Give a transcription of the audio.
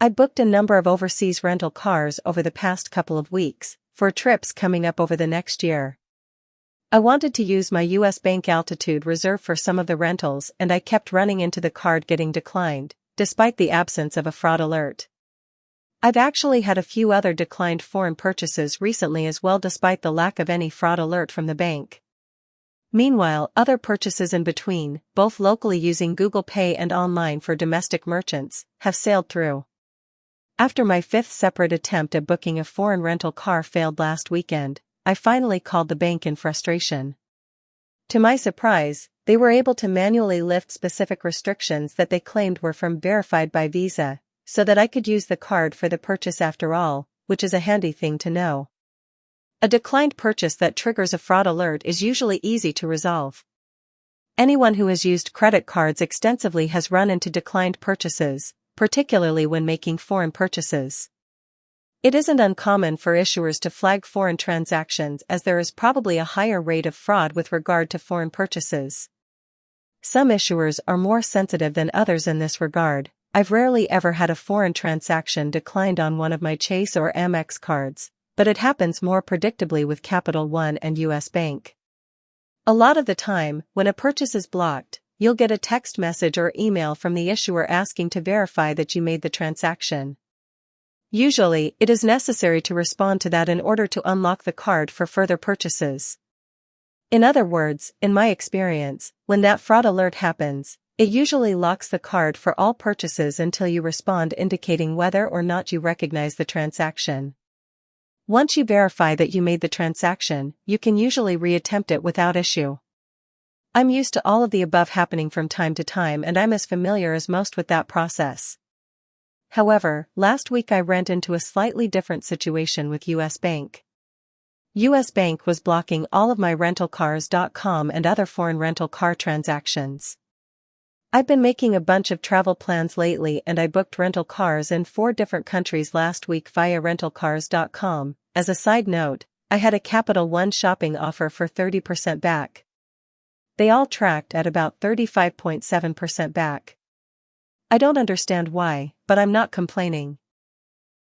I booked a number of overseas rental cars over the past couple of weeks, for trips coming up over the next year. I wanted to use my US Bank Altitude Reserve for some of the rentals, and I kept running into the card getting declined, despite the absence of a fraud alert. I've actually had a few other declined foreign purchases recently as well, despite the lack of any fraud alert from the bank. Meanwhile, other purchases in between, both locally using Google Pay and online for domestic merchants, have sailed through. After my fifth separate attempt at booking a foreign rental car failed last weekend, I finally called the bank in frustration. To my surprise, they were able to manually lift specific restrictions that they claimed were from Verified by Visa, so that I could use the card for the purchase after all, which is a handy thing to know. A declined purchase that triggers a fraud alert is usually easy to resolve. Anyone who has used credit cards extensively has run into declined purchases, particularly when making foreign purchases. It isn't uncommon for issuers to flag foreign transactions, as there is probably a higher rate of fraud with regard to foreign purchases. Some issuers are more sensitive than others in this regard. I've rarely ever had a foreign transaction declined on one of my Chase or Amex cards, but it happens more predictably with Capital One and US Bank. A lot of the time, when a purchase is blocked, you'll get a text message or email from the issuer asking to verify that you made the transaction. Usually, it is necessary to respond to that in order to unlock the card for further purchases. In other words, in my experience, when that fraud alert happens, it usually locks the card for all purchases until you respond indicating whether or not you recognize the transaction. Once you verify that you made the transaction, you can usually reattempt it without issue. I'm used to all of the above happening from time to time, and I'm as familiar as most with that process. However, last week I ran into a slightly different situation with US Bank. US Bank was blocking all of my rentalcars.com and other foreign rental car transactions. I've been making a bunch of travel plans lately, and I booked rental cars in 4 different countries last week via rentalcars.com. As a side note, I had a Capital One shopping offer for 30% back. They all tracked at about 35.7% back. I don't understand why, but I'm not complaining.